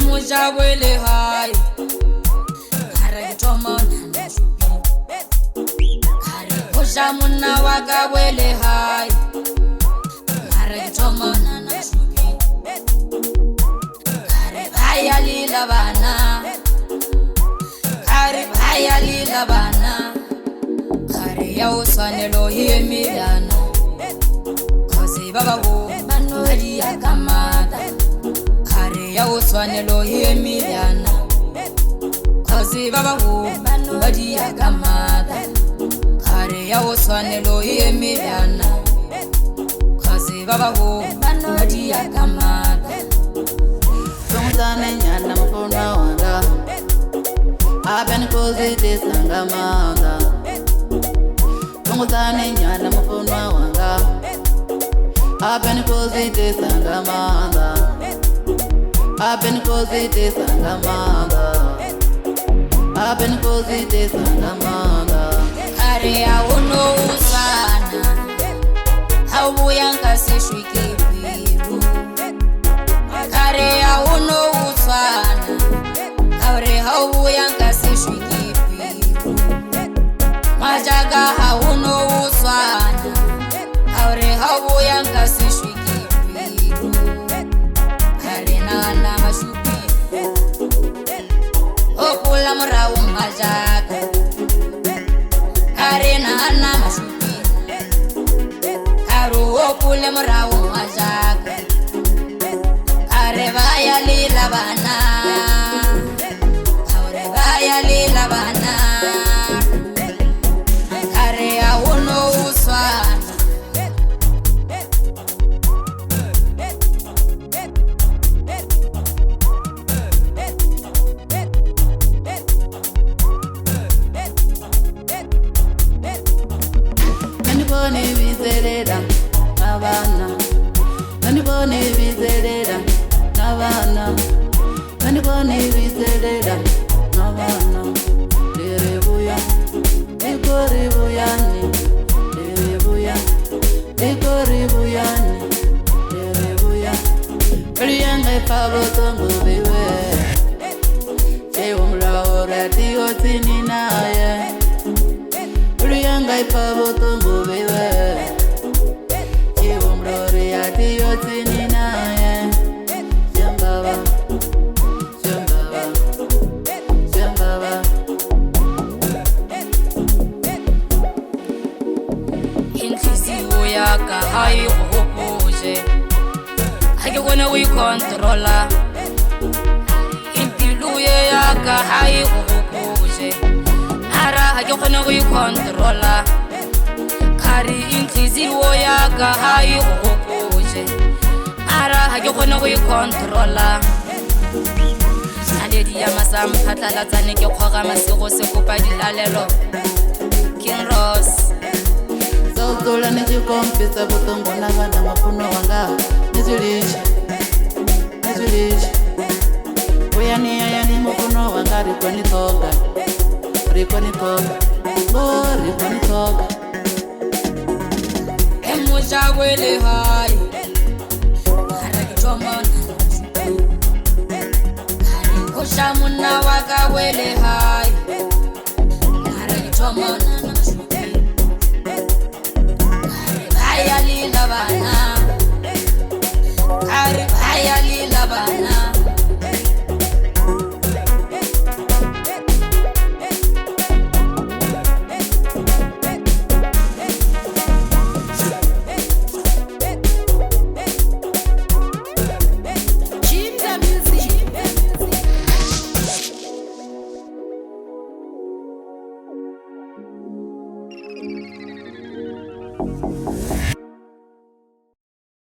Emujabwele hai Kare tomona na shupi Kare pusha muna wakabwele hai Kare tomona na shupi Kare bhaya lila bana Kare bhaya lila bana Kare ya uswanelo hiye milana Kozi baba wo manueli ya kamada Kare ya uswanelo hiye milana Kozi baba wo manueli ya kamada Kare ya uswanelo hiye milana Kozi baba wo manueli ya kamada Tungzane nyana mfuna wanga Aben kozi desanga manga Tungzane nyana mfuna wanga Aben kozi desanga manga Aben kozi desanga manga Aben kozi desanga manga Kare ya uno usana Haubuya nkasishwike biru Kare ya uno usana Kare haubuya nkasishwike biru Majaga hauno usana Kare haubuya nkasishwike biru Kare na mashupi Okula mrawu majaga Kare na mashupi Karu okule mrawu majaga Kare baya lila bana Kare baya lila bana Kare ya uno uswana Kanibone bizelera nabana Kanibone bizelera nabana Kanibone bizelera nabana Derebuya Dekoribuyani Derebuya Dekoribuyani Derebuya Priyanga fabotongo biwe Chewumla orati otini naye Priyanga fabotongo biwe Chewumla orati otini naye Shambaba Shambaba Shambaba Inhliziyo yaka hayi ukupuje Hake kona uyikontrola Impilo yaka hayi ukupuje Ara hake kona uyikontrola Kari inhliziyo yaka hayi ukupuje Ara hake kona uyikontrola Aledi ya masam phatlalatsane ke khoga masego se kopa dilalelo King Ross Zozola nijikompisa butongo nabana mafuno wanga Nizulisha Nizulisha Uyani ayani mafuno wanga rikoni toga Rikoni toga Rikoni toga Emujabwele hai